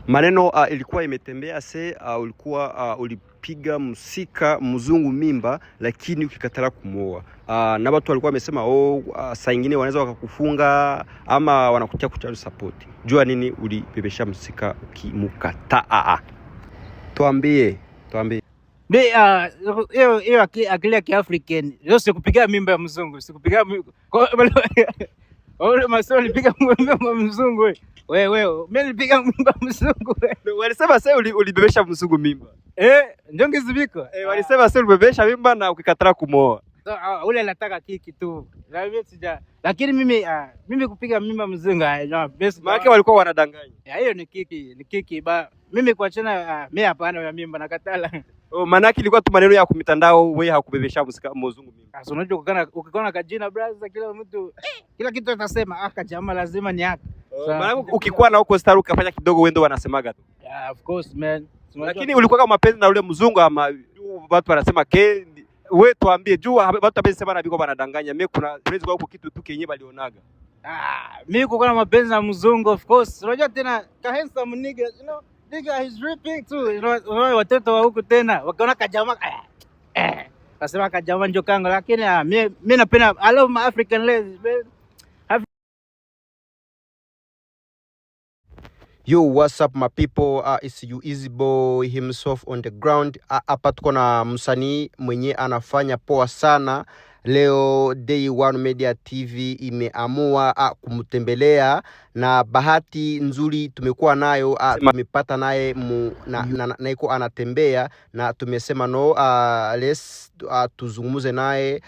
Maneno ilikuwa imetembea ulikuwa ulipiga msika mzungu mimba lakini ukikatala kumuoa. Na watu walikuwa wamesema saa nyingine wanaweza wakakufunga ama wanakutia kuchaji support. Jua nini ulibebesha msika ukimukataa? Tuambie. Hiyo akili ya Kiafrican. Yo sikupiga mimba ya mzungu, sikupiga wale maswali piga mimba ya mzungu wewe. Mimi nilipiga mimba ya mzungu wewe. Walisema sasa ulibebesha mzungu mimba. Ndio ngizibiko. Walisema sasa ulibebesha mimba na ukikatala kumuoa. Ule anataka kiki tu. Lakini mimi kupiga mimba mzungu maana walikuwa wanadanganya. Hiyo ni kiki. Mimi kuachana mimi hapana ya mimba nakatala. Maana ilikuwa tu maneno ya kumitandao, wewe hakubebesha mzungu mimba. Sasa unajua ukikona kajina brother, kila mtu kila kitu atasema kajama lazima ni haki. Maana ukikuwa na huko star ukafanya kidogo wendo wanasemaga tu. Of course man. Lakini ulikuwa kama mapenzi na ule mzungu ama watu wanasema wewe tuambie juu watu wamesema na biko wanadanganya. Mimi kuna praise kwa huko kitu tu kenyewe balionaga. Mimi kuko na mapenzi na mzungu of course. Unajua tena ka handsome nigga, nigga is ripping too. Unajua watoto wa huko tena wakaona kajama kasema kajama ndio kango, lakini mimi napenda I love my African ladies man. Yo, what's up my people? It's you Easy Boy himself on the ground. Hapa tuko na msanii mwenye anafanya poa sana. Leo Day One Media TV imeamua kumtembelea, na bahati nzuri tumekuwa nayo, tumepata naye na iko anatembea, na tumesema let's tuzungumuze naye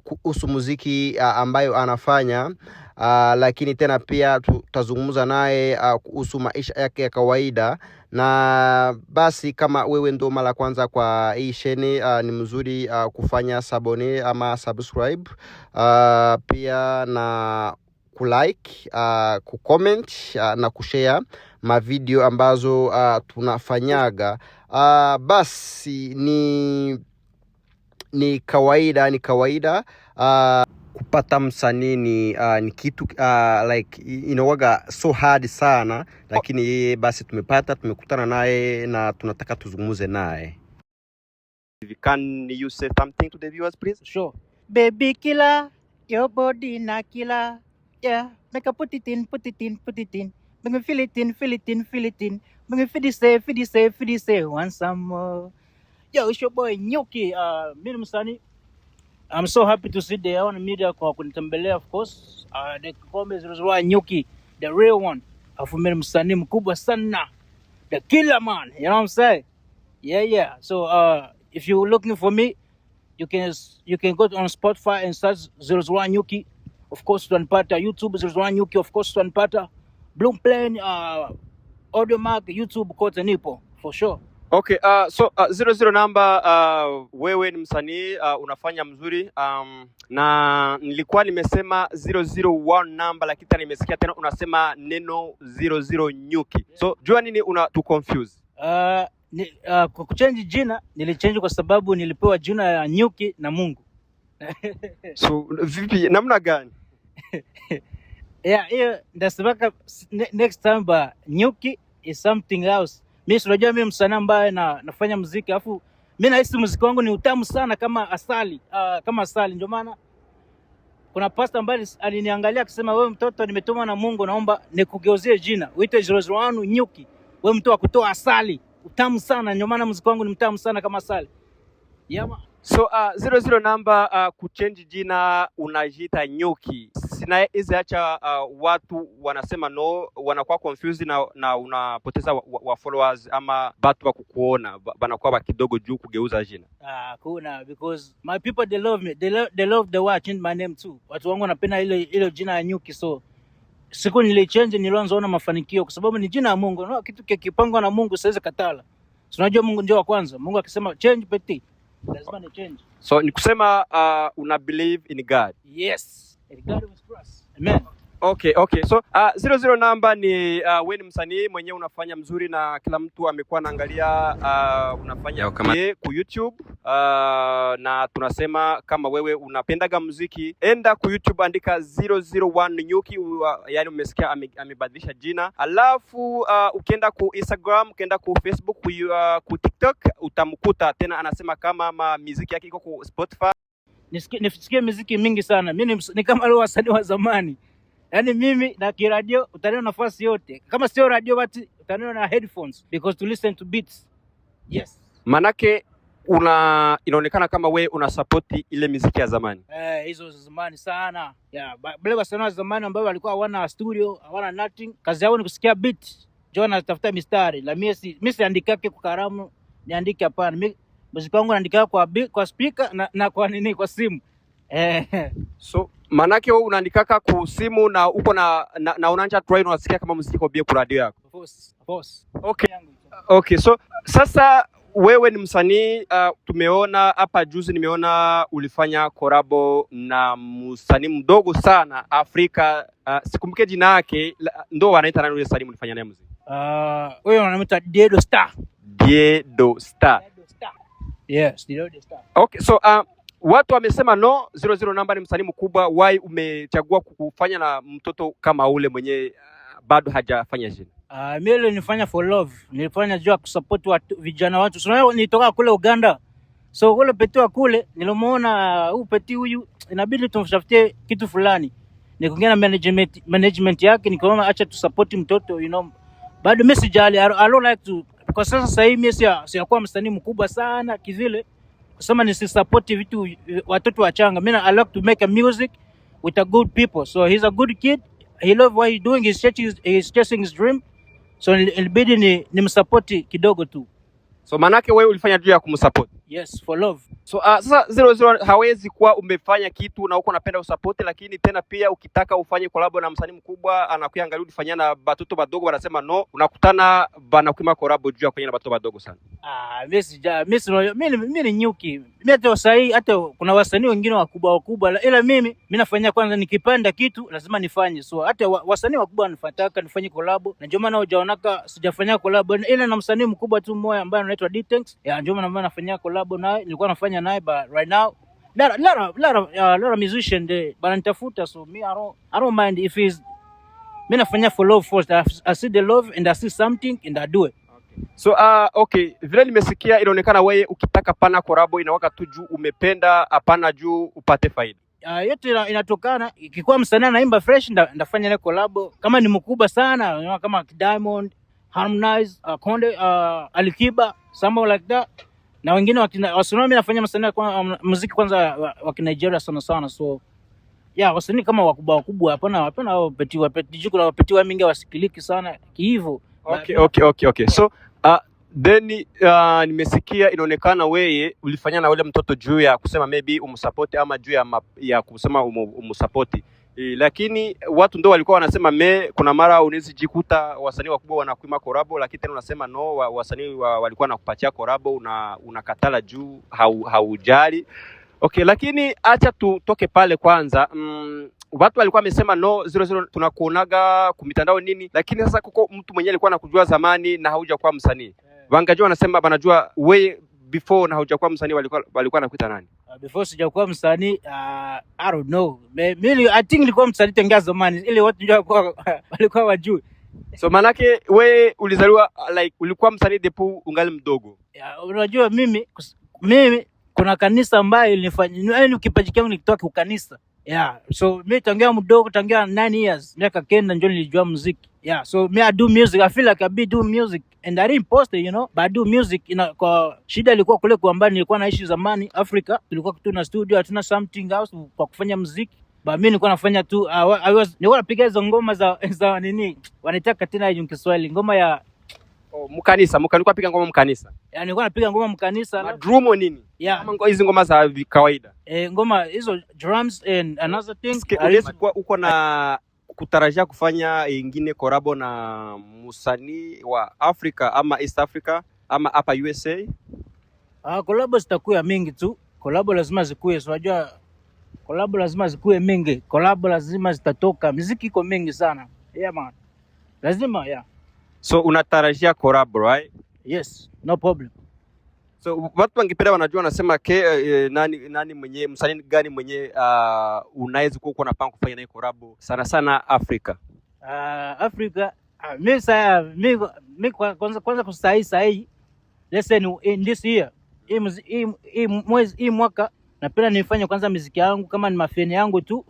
kuhusu muziki ambayo anafanya. Lakini tena pia tutazungumza naye kuhusu maisha yake ya kawaida. Na basi kama wewe ndo mara kwanza kwa hii channel, ni mzuri kufanya sabone ama subscribe, pia na kulike, kucomment na kushare ma video ambazo tunafanyaga. Basi ni kawaida kupata msanii ni kitu like inawaga so hard sana, lakini yeye basi tumekutana naye na tunataka tuzungumuze naye. Can you say something to the viewers please? Sure. Baby killer, your body na killer. Yeah, make a put it in. Make me feel it in. Make me feel this say, want some more. Yo, it's your boy Nyuki. Mimi msanii. I'm so happy to see the on media kwa kunitembelea of course. The comments was Nyuki, the real one. Afu mimi msanii mkubwa sana. The killer man, you know what I'm saying? Yeah. So if you're looking for me, you can go on Spotify and search 001 Nyuki. Of course tunapata YouTube 001 Nyuki, of course tunapata Bloomplane, Audiomack, YouTube kote nipo for sure. Okay, so 00 number, wewe ni msanii, unafanya mzuri, na nilikuwa nimesema 001 number, lakini tena nimesikia tena unasema neno 00 Nyuki. So jua nini tu confuse? Kwa kuchange jina nilichange kwa sababu nilipewa jina ya Nyuki na Mungu. So vipi, namna gani? Yeah, ndasema next time Nyuki is something else. Mimi unajua mimi msanii ambaye nafanya muziki, afu mimi nahisi muziki wangu ni utamu sana kama asali, ndio maana kuna pastor ambaye aliniangalia akisema, wewe mtoto nimetumwa na Mungu, naomba nikugeuzie jina uite 001 Nyuki, wewe mtu wa kutoa asali, utamu sana, ndio maana muziki wangu ni mtamu sana kama asali. So 00 number, kuchange jina unajiita Nyuki. Sina hizi acha watu wanasema wanakuwa confused na unapoteza wa followers ama watu wa kukuona banakuwa kidogo juu kugeuza jina. Kuna because my people they love me. They love the way I change my name too. Watu wangu wanapenda ile jina ya Nyuki, so siku nilichange nilianza kuona mafanikio kwa sababu ni jina la Mungu. No, kitu kikipangwa na Mungu siwezi katala. Unajua Mungu ndio wa kwanza. Mungu akisema change petit, lazima ni change. So ni kusema una believe in God. Yes. And God will trust. Amen. Okay. So 00 namba ni wewe ni msanii mwenyewe unafanya mzuri na kila mtu amekuwa anaangalia unafanya kama ku YouTube na tunasema kama wewe unapendaga muziki, enda ku YouTube andika 001 Nyuki, yani umesikia amebadilisha jina. Alafu ukienda ku Instagram, ukienda ku Facebook, ku TikTok utamkuta tena anasema kama muziki yake iko ku Spotify. Nisikie muziki mingi sana. Mimi ni kama wale wasanii wa zamani. Yaani mimi na kiradio utaniona nafasi yote. Kama sio radio basi utaniona na headphones because to listen to beats. Yes. Manake inaonekana kama we una support ile muziki ya zamani. Hizo zamani sana. Yeah, bale wasanii wa zamani ambao walikuwa hawana studio, hawana nothing. Kazi yao ni kusikia beat. Jona tafuta mistari. La mimi siandikake kwa karamu, niandike hapana. Mimi muziki wangu naandika kwa speaker na kwa nini kwa simu. So manake wewe unaandikaka ku simu na uko na unaanza try unasikia kama muziki kwa ku radio yako. Of course. Okay, so sasa wewe ni msanii tumeona hapa juzi nimeona ulifanya korabo na msanii mdogo sana Afrika, sikumbuke jina yake, ndo wanaita nani yule msanii mlifanya naye muziki? Wewe unamwita Diedo Star. Yes, Diedo Star. Okay, so watu wamesema no, 00 namba ni msanii mkubwa, why umechagua kufanya na mtoto kama ule mwenye bado hajafanya jina? Mimi nilifanya for love. Nilifanya juu ya kusupport vijana watu. So nilitoka kule Uganda. So kule peti wa kule nilimuona huyu peti huyu inabidi tumshafutie kitu fulani. Nikaongea na management yake nikaona acha tu support mtoto, you know. Bado mimi sijali. I don't like to kwa sasa hivi mimi siyakuwa msanii mkubwa sana kivile. Kusema nisisupport vitu watoto wachanga. Mimi I like to make a music with a good people. So he's a good kid. He love what he's doing. He's chasing his dream. So ilibidi nimsupport kidogo tu. So manake wewe ulifanya juu ya kumsupport? Yes, for love. So sasa 00 hawezi kuwa umefanya kitu na uko unapenda usupport, lakini tena pia ukitaka ufanye collab na msanii mkubwa anakuangalia ulifanya na batoto badogo wanasema no, unakutana bana kuima collab juu ya kufanya na batoto badogo sana. Mimi ni Nyuki. Mimi hata wasanii, hata kuna wasanii wengine wakubwa ila mimi nafanya kwanza, nikipanda kitu lazima nifanye. So hata wasanii wakubwa wanafataka nifanye collab, na ndio maana hujaonaka sijafanya collab ila na msanii mkubwa tu mmoja ambaye anaitwa D-Tanks. Ndio maana nafanya collab naye, nilikuwa nafanya naye, but right now lot of musician there bananitafuta, so me I don't mind if he's mimi nafanya for love first. I see the love and I see something and I do it. So okay, vile nimesikia inaonekana wewe ukitaka pana korabo inawaka tu juu umependa, hapana juu upate faida. Yote inatokana, ikikuwa msanii anaimba fresh ndafanya naye collabo. Kama ni mkubwa sana kama Diamond, Harmonize, Konde, Alikiba, something like that. Na wengine wasanii mimi nafanya msanii kwa muziki kwanza wa Nigeria sana. So yeah, wasanii kama wakubwa hapana hao peti juu kuna peti wa mingi wasikiliki sana hivyo. Okay. So then nimesikia inaonekana wewe ulifanya na ule mtoto juu ya kusema maybe umsupport ama juu ya kusema umsupport. Lakini watu ndio walikuwa wanasema kuna mara unaweza jikuta wasanii wakubwa wanakuima korabo, lakini tena unasema no, wasanii walikuwa nakupatia korabo unakatala juu haujali. Okay, lakini acha tutoke pale kwanza. Watu walikuwa wamesema no, 00 tunakuonaga kumitandao nini, lakini sasa kuko mtu mwenyewe alikuwa anakujua zamani na haujakuwa msanii. Wangajua wanasema banajua wewe before na haujakuwa msanii, walikuwa nakuita nani? Before sijakuwa msanii, I don't know. Mimi I think nilikuwa msanii tangia zamani, ile watu ndio walikuwa wajui. So manake wewe ulizaliwa like ulikuwa msanii depo ungali mdogo. Unajua mimi kuna kanisa ambayo ilinifanya, yaani kipaji changu nikitoka kwa kanisa. So mimi tangia mdogo, tangia 9 years, miaka 9 ndio nilijua muziki. So me I do music. I feel like I be do music and I didn't post it, you know, but I do music. Kwa shida ilikuwa kule kwa ambani nilikuwa naishi zamani Afrika, tulikuwa tuna studio, hatuna something else kwa kufanya muziki. But mimi nilikuwa nafanya tu nilikuwa napiga hizo ngoma za nini wanataka tena hiyo Kiswahili, ngoma ya mkanisa. Nilikuwa napiga ngoma mkanisa. Nilikuwa napiga ngoma mkanisa. Drum nini? Kama hizo ngoma za kawaida. Ngoma hizo drums and another thing. Uko na kutarajia kufanya ingine korabo na musanii wa Afrika ama East Africa ama hapa USA? Kolabo zitakuwa mingi tu. Kolabo lazima zikuwe. So unajua Collab lazima zikuwe mingi. Collab lazima zitatoka. Muziki iko mingi sana. Yeah man. Lazima yeah. So unatarajia collab, right? Yes, no problem. So watu wangependa wanajua wanasema nani mwenye msanii gani mwenye unaweza kuwa unapanga kufanya naye collab sana sana Afrika? Africa mimi kwanza kusahii listen in this year hii mwaka napenda nifanye kwanza muziki yangu kama ni mafeni yangu tu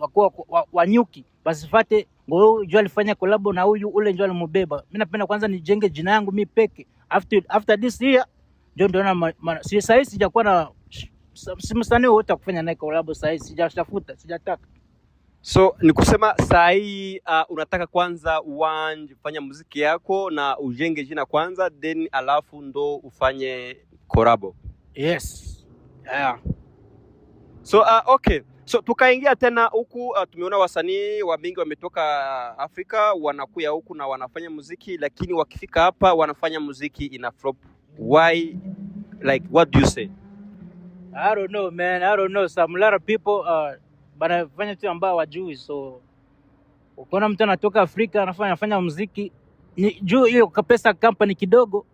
wa nyuki basifate ngo njoo alifanya collab na huyu ule njoo alimbeba. Mimi napenda kwanza nijenge jina yangu mimi peke. After this year ndio na sasa sijakuwa na msanii wote kufanya naye collab sasa sijatafuta sijataka. So ni kusema saa hii unataka kwanza fanya muziki yako na ujenge jina kwanza then alafu ndo ufanye collab. Yes. Yeah. So okay. So tukaingia tena huku tumeona wasanii wa mingi wametoka Afrika wanakuya huku na wanafanya muziki, lakini wakifika hapa wanafanya muziki ina flop. Why? Like what do you say? I don't know man, I don't know. Some lot of people wanafanya tu ambao wajui. So ukiona mtu anatoka Afrika anafanya muziki ni juu hiyo pesa company kidogo,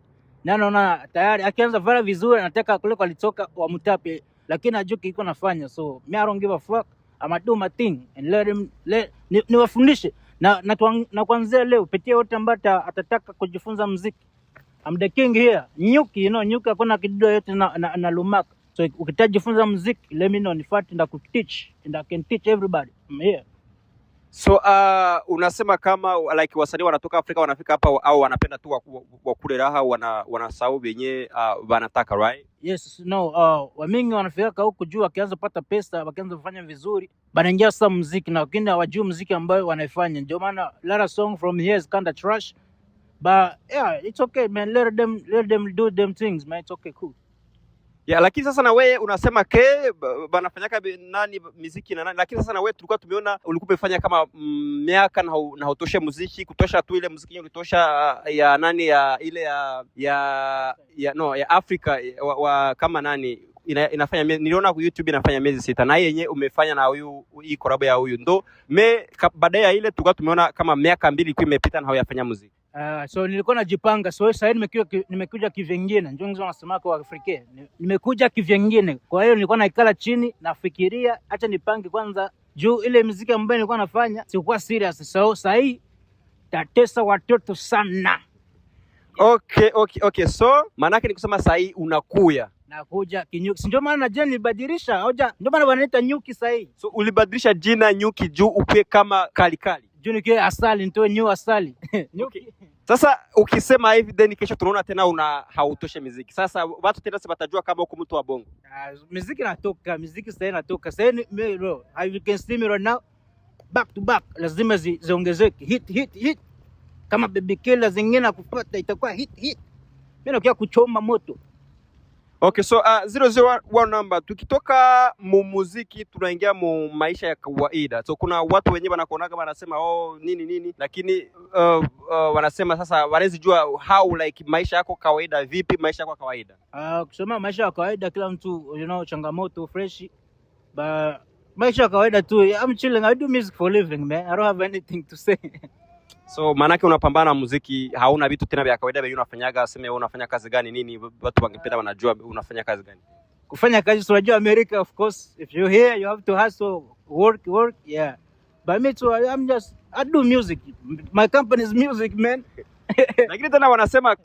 na naona tayari akianza vara vizuri anataka kule alitoka wa mtape, lakini ajui kiko nafanya. So me I don't give a fuck. I'm do my thing and niwafundishe na kuanzia leo pitia wote ambao atataka kujifunza muziki. I'm the king here. Nyuki, nyuki hakuna kidogo yote na lumaka. So ukitaka jifunza muziki, let me know, nifuate nda kuteach and I can teach everybody. I'm here. So unasema kama like wasanii wanatoka Afrika wanafika hapa au wanapenda tu wakule raha wanasahau wenyewe wanataka, right? Yes, no, wamingi wanafika huko juu wakianza pata pesa, wakianza kufanya vizuri, banaingia sasa muziki na wakini hawajui muziki ambao wanaifanya. Ndio maana lot song from here is kind of trash. But yeah, it's okay man, let them do them things man, it's okay, cool. Yeah, lakini sasa na wewe unasema banafanyaka nani muziki na nani, lakini sasa na wewe tulikuwa tumeona ulikuwa umefanya kama miaka na hutosha muziki kutosha tu ile muziki ulitosha ya nani ya ile ya Afrika kama nani inafanya niliona kwa YouTube inafanya miezi 6 na yenyewe umefanya na huyu hii collab ya huyu ndo baadaye ya ile tulikuwa tumeona kama miaka 2 ilikuwa imepita na hauyafanya muziki. So nilikuwa najipanga, so sasa nimekuja kivingine, njoo wanasema kwa Afrika nimekuja kivingine. Kwa hiyo nilikuwa naikala chini nafikiria acha nipange kwanza juu ile muziki ambayo nilikuwa nafanya sikuwa serious. So sasa hii tatesa watoto sana. Okay. So maana yake ni kusema sasa hii nakuja kinyuki. Ndio maana jina nilibadilisha. Hoja ndio maana wanaita nyuki sasa hii. So ulibadilisha jina nyuki juu ukue kama kali. Juu nikiwe asali nitoe new asali. Okay. Sasa ukisema hivi then kesho tunaona tena hautoshe muziki. Sasa watu tena watajua kama uko mtu wa bongo. Muziki sasa inatoka. Sasa bro, you can see me right now back to back. Lazima ziongezeke. Hit. Kama Baby Killer zingine kupata itakuwa hit. Mimi nakuja kuchoma moto. Okay, so 001 number tukitoka muziki tunaingia maisha ya kawaida. So kuna watu wenyewe wanakuona kama wanasema nini lakini wanasema sasa wanaweza jua how like maisha yako kawaida vipi maisha yako kawaida. Kusema maisha ya kawaida kila mtu changamoto fresh. But maisha ya kawaida tu I'm chilling. I do music for living man. I don't have anything to say. So manake unapambana na muziki, hauna vitu tena vya kawaida vile unafanyaga, sema wewe unafanya kazi gani nini, watu wangependa wanajua unafanya kazi gani. Kufanya kazi unajua America, of course if you're here you have to hustle, work yeah. But me too, I do music. My company is music man. Lakini tena wanasema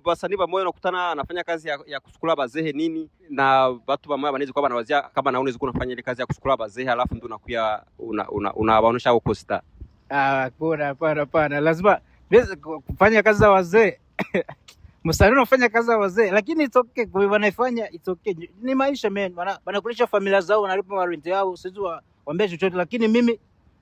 wasanii wa moyo nakutana anafanya kazi ya kusukula bazehe nini na watu wa moyo wanaweza kwa wanawazia kama naone ziko unafanya ile kazi ya kusukula bazehe alafu ndio unakuya unawaonesha uko star. Hapana. Lazima kufanya kazi za wazee. Msanii unafanya kazi za wazee, lakini it's okay kwa wanaifanya, it's okay. Ni maisha man, wanakulisha familia zao, wanalipa rent yao, sisi waambie chochote, lakini mimi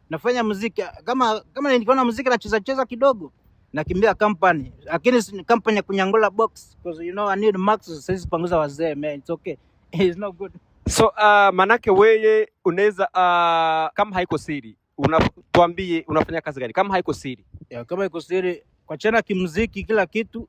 nafanya muziki kama nikiona muziki nacheza kidogo nakimbia company, lakini company ya kunyangola box because I need max sisi panguza wazee man, it's okay. It's not good. So manake wewe unaweza kama haiko siri tuambie unafanya kazi gani kama haiko siri? Yeah, kama haiko siri kwa chana kimuziki kila kitu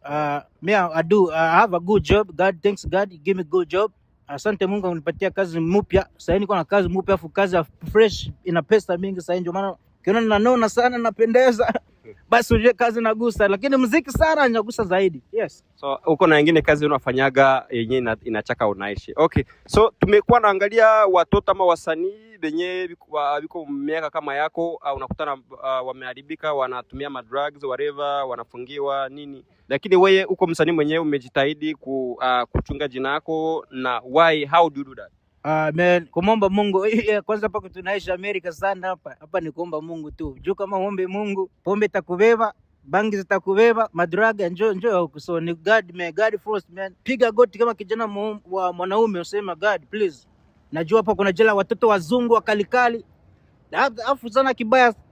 me I have a good job. God, thanks God, he give me good job. asante Mungu amenipatia kazi mpya. Sasa niko na kazi mpya, afu kazi ya fresh ina pesa mingi. Sasa ndio maana kiona ninanona sana, napendeza basi uje kazi nagusa, lakini muziki sana inagusa zaidi. Yes. So uko na nyingine kazi unafanyaga yenyewe inachaka unaishi. Okay. So tumekuwa naangalia watoto ama wasanii benye biko miaka kama yako, unakutana wameharibika, wanatumia madrugs whatever, wanafungiwa nini. Lakini wewe uko msanii mwenyewe umejitahidi kuchunga jina lako, na how do you do that? Man, kumomba Mungu. Kwanza hapa tunaishi Amerika sana hapa ni kuomba Mungu tu. Juu kama uombe Mungu, pombe itakubeba, bangi zitakubeba, madraga njoo huko. So ni God first man. Piga goti kama kijana wa mwanaume usema God please. Najua hapa kuna jela watoto wazungu wakalikali. Afu sana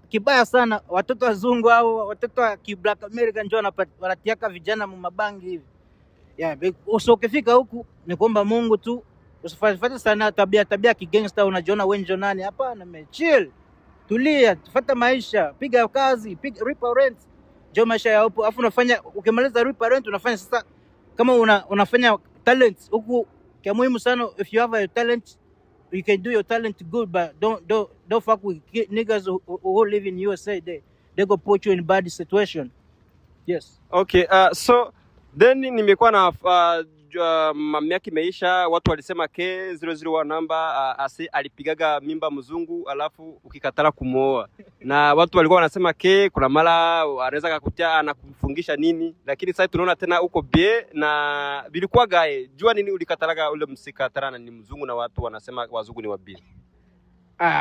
kibaya sana watoto wazungu au watoto wa Black America njoo wanatiaka vijana mabangi hivi. Yeah, so ukifika huku ni kuomba Mungu tu. Usifanye sana tabia kigangster, unajiona wewe ndio nani. Hapana, chill. Tulia, tufuata maisha, piga kazi, lipa rent. Ndio maisha ya hapo. Afu unafanya ukimaliza lipa rent unafanya sasa kama unafanya talent huku. Kwa muhimu sana, if you have a talent you can do your talent good, but don't fuck with niggas who live in USA. They go put you in bad situation. Yes. Okay, so then nimekuwa na miaka imeisha, watu walisema K001 namba alipigaga mimba mzungu alafu ukikatala kumuoa. Na watu walikuwa wanasema kuna mara anaweza kukutia anakufungisha nini, lakini sasa tunaona tena uko bie na bilikuwa gae. Jua nini ulikatalaga ule msika tarana ni mzungu na watu wanasema wazungu ni wabie?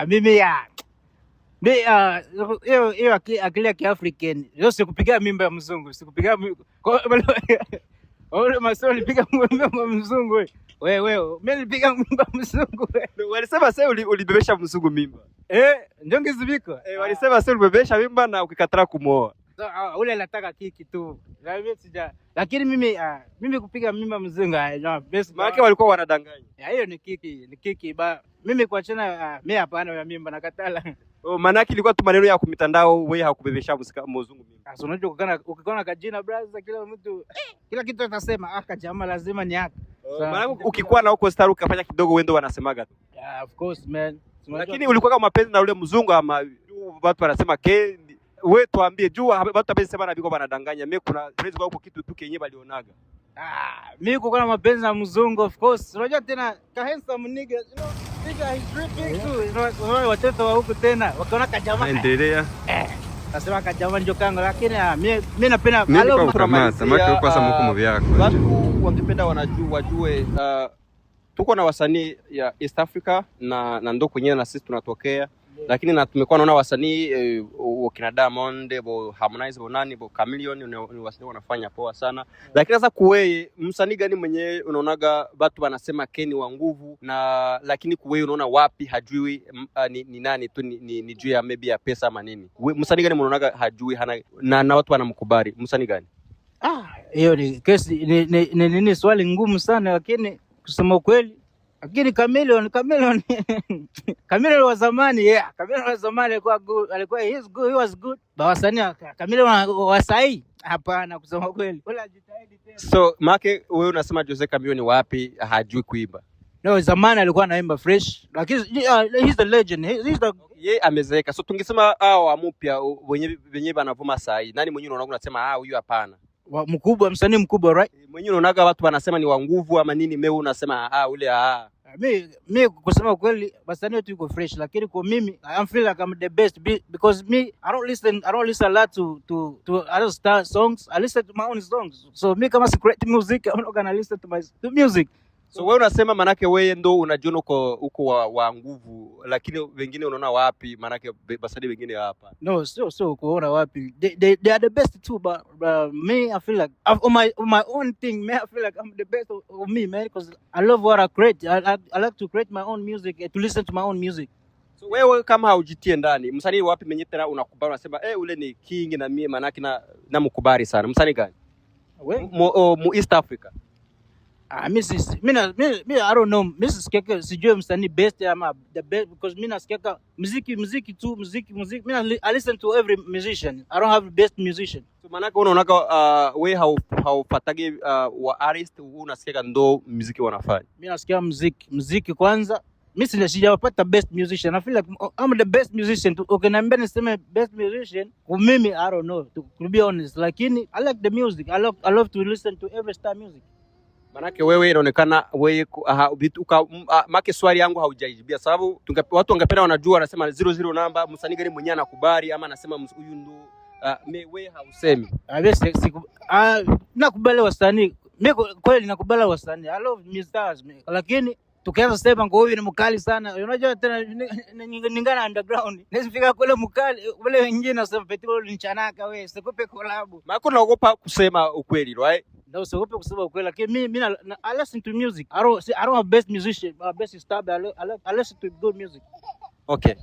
Mimi hiyo akili ya Kiafrican. Leo sikupiga mimba ya mzungu, sikupiga ole maswali nilipiga mimba mzungu wewe. Mimi nilipiga mimba mzungu wewe. Walisema sasa ulibebesha mzungu mimba. Ndio ngizibiko. Walisema sasa ulibebesha mimba na ukikatala kumuoa. So ule anataka kiki tu. Lakini mimi kupiga mimba mzungu best. Maana walikuwa wanadanganya. Hiyo ni kiki ba. Mimi kuachana mimi hapana ya mimba nakatala. Maana ilikuwa tu maneno ya kumitandao, wewe hakubebesha mzungu mimba. Sasa unajua ukikona kajina brother, kila mtu kila kitu atasema jamaa lazima ni haka. Maana ukikuwa na huko star ukafanya kidogo wendo wanasemaga tu. Yeah, of course man. Lakini ulikuwa kama mapenzi na ule mzungu ama watu wanasema wewe tuambie juu watu wapesema na biko wanadanganya. Mimi kuna friends wako kitu tu kenyewe balionaga. Mimi kuko na mapenzi na mzungu of course. Unajua tena ka handsome nigga, you know, nigga is dripping too. Unaona watoto wa huko tena wakaona kajamaa. Endelea. Nasema kajamaa ndio kango, lakini mimi napenda kama kwa sababu mko vyako. Watu wangependa wajue tuko na wasanii ya East Africa na ndo kwenyewe na sisi tunatokea. Lakini na tumekuwa naona wasanii wakina Diamond, Harmonize, nani, Chameleone ni wasanii wanafanya poa sana. Lakini sasa kuwewe msanii gani mwenyewe unaonaga watu wanasema Keni wa nguvu, na lakini kuwewe unaona wapi hajui ni nani tu ni juu ya maybe ya pesa ama nini? Msanii gani unaonaga hajui hana na watu wanamkubali? Msanii gani? Hiyo ni kesi ni swali ngumu sana, lakini kusema ukweli, lakini Chameleone wa zamani, Chameleone wa zamani alikuwa he was good. Wasanii Chameleone wa sahi hapana, kusema kweli. Wala jitahidi tena. So make wewe unasema Jose Chameleone wapi hajui kuimba? No, zamani alikuwa anaimba fresh, lakini he's the legend. He's the amezeeka. So tungesema mpya wenyewe wanavuma sahi. Nani mwenyewe unaona unasema huyu hapana? Mkubwa, msanii mkubwa, right? Mwenyewe unaonaga watu wanasema ni wa nguvu ama nini, mimi unasema ule mimi kusema kweli wasanii wetu yuko fresh, lakini kwa mimi I feel like I'm the best because I don't listen a lot to other songs. I listen to my own songs. So me kama secret music, I'm not gonna listen to music. So wewe unasema manake wewe ndo unajiona uko wa nguvu, lakini wengine unaona wapi? Manake basadi wengine hapa. No, so kuona wapi? They are the best too, but me I feel like on my own thing, man, I feel like I'm the best of me, man, because I love what I create. I like to create my own music, to listen to my own music. So wewe kama haujitie ndani, msanii wapi mwenye tena unakubali unasema ule ni king na mimi manake na mkubali sana? Msanii gani? Mu East Africa. I don't know. Mimi sikiaka sijui msanii best ama the best because mimi nasikiaka muziki tu muziki. I listen to every musician. I don't have best musician. So manake unaonaka we haufatagi wa artist unasikiaka ndo muziki wanafanya. Mimi nasikia muziki kwanza. Mimi sijapata best musician. I feel like I'm the best musician. Okay, niambia niseme best musician. Kwa mimi I don't know to be honest. Lakini I like the music. I love to listen to every star music. Manake wewe inaonekana wewe make swali yangu haujaijibia sababu watu wangependa wanajua wanasema 00 namba msanii gani mwenyewe anakubali ama anasema huyu ndo wewe hausemi. Nakubali wasanii. Mimi kweli nakubali wasanii. I love music stars. Lakini tukianza sema kwa huyu ni mkali sana. Unajua tena ningana underground. Nisifika kule mkali wale wengine nasema petrol ni chanaka wewe sikupe collab. Maana naogopa kusema ukweli, right? Ndio usiogope kusema ukweli lakini mimi I listen to music. I don't have best musician, best star, but I listen to good music. Okay.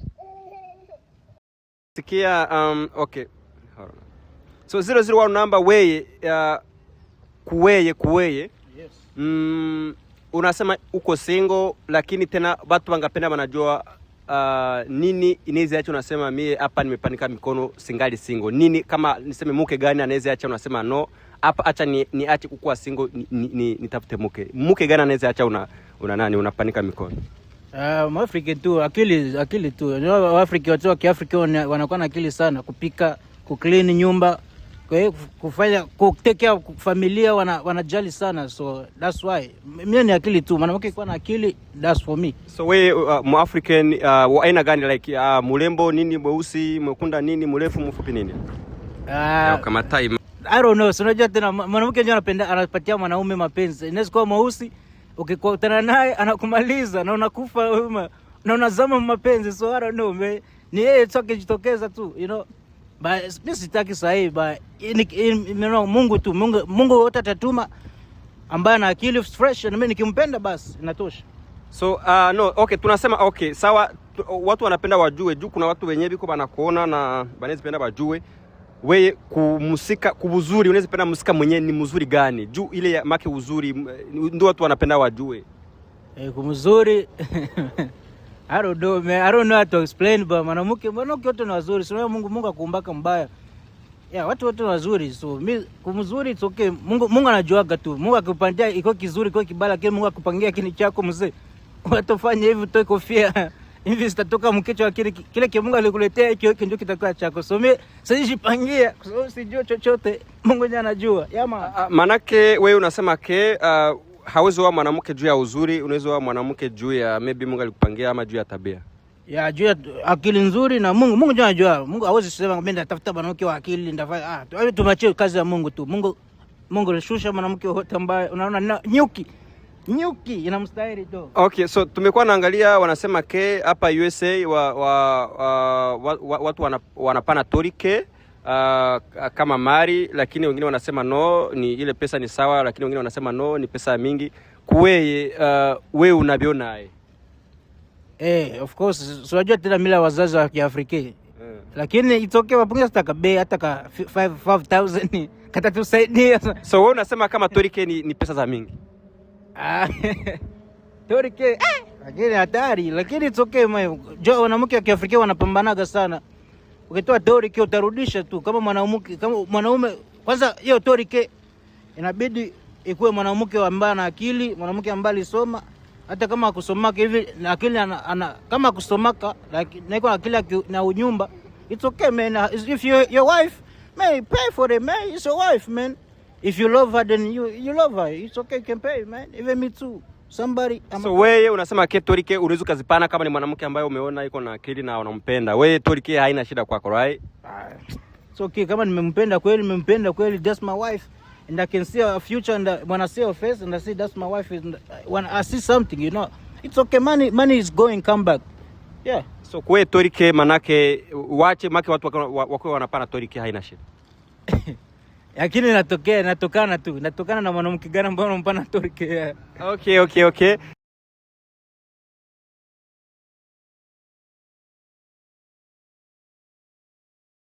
Sikia okay. So 001 number wewe kuweye. Yes. Unasema uko single lakini tena watu wangapenda wanajua nini inaweza acha unasema mie hapa nimepanika mikono singali single. Nini kama niseme mke gani anaweza acha unasema no hapa acha niache kukua single nitafute mke gani anaweza acha una nani unapanika mikono? Afrika tu akili tu. Unajua Afrika watu wa Kiafrika wanakuwa na akili sana kupika, kuclean nyumba, kwa hiyo kufanya take care familia wanajali sana, so that's why mimi ni akili tu. Mwanamke kwa na akili, that's for me. So we mu African wa aina gani like mulembo nini mweusi mwekunda nini mrefu mfupi nini? Kama time I don't know. So unajua tena mwanamke ndio anapatia mwanaume mapenzi. Inaweza kuwa mweusi ukikutana naye anakumaliza na unakufa na unazama mapenzi, so I don't know man. Ni yeye tu akijitokeza tu, you know. But mimi sitaki sahihi, but Mungu tu, Mungu wote atatuma ambaye ana akili fresh, na mimi nikimpenda basi inatosha. So no, okay, tunasema okay, sawa, watu wanapenda wajue juu kuna watu wenyewe biko banakuona na banazipenda wajue wewe kumusika kubuzuri, unaweza penda musika mwenyewe ni mzuri gani? Juu ile make uzuri ndio watu wanapenda wajue. Kumzuri I don't know man, I don't know how to explain, but mwanamke wote ni wazuri. Sio Mungu akuumbaka mbaya. Yeah, watu wote ni wazuri. So mimi kumzuri it's okay. Mungu anajuaga tu. Mungu akupandia iko kizuri iko kibaya, lakini Mungu akupangia kini chako mzee. Watafanya hivi utoe kofia. Hivi sitatoka mkichwa kile Mungu alikuletea hicho ndio kitakuwa chako. So mimi sijipangia kwa sababu sijui chochote. Mungu ndiye anajua. Yama manake wewe unasema hawezi wa mwanamke juu ya uzuri, unaweza wa mwanamke juu ya maybe Mungu alikupangia ama juu ya tabia. Ya juu ya akili nzuri na Mungu ndiye anajua. Mungu hawezi kusema mimi natafuta mwanamke wa akili ndafanya tumachie kazi ya Mungu tu. Mungu alishusha mwanamke wote ambaye unaona nyuki inamstahili tu. Okay, so tumekuwa naangalia wanasema hapa USA watu wanapana torike kama mari, lakini wengine wanasema no ni ile pesa ni sawa, lakini wengine wanasema no ni pesa mingi. Kuweye wewe unaviona of course unajua tena mila wazazi wa Kiafrika. Lakini itoke wapunga staka bei hata ka 5000 kata tusaidia. So wewe unasema kama torike ni pesa za mingi. Torike lakini hatari, lakini it's okay mwe. Jo wanawake wa Kiafrika wanapambanaga sana. Ukitoa torike utarudisha tu kama mwanaume kwanza. Hiyo torike inabidi ikuwe mwanamke ambaye ana akili, mwanamke ambaye alisoma, hata kama akusomaka hivi na akili kama akusomaka na iko akili na unyumba, it's okay man. If your wife may pay for it man, it's your wife man. If you love her then you love her, it's okay, you can pay man. Even me too. Somebody so wewe unasema torike unaweza kuzipana kama ni mwanamke ambaye umeona iko na akili na unampenda. Wewe torike haina shida kwako, right? It's okay kama nimempenda kweli, that's my wife and I can see a future, and when I see her face and I see that's my wife, when I see something, you know, it's okay. Money is going come back. Yeah. So kwa torike manake wache make watu wako wanapana torike haina shida. Lakini natokana na mwanamke gani ambaye unampana torike. Okay.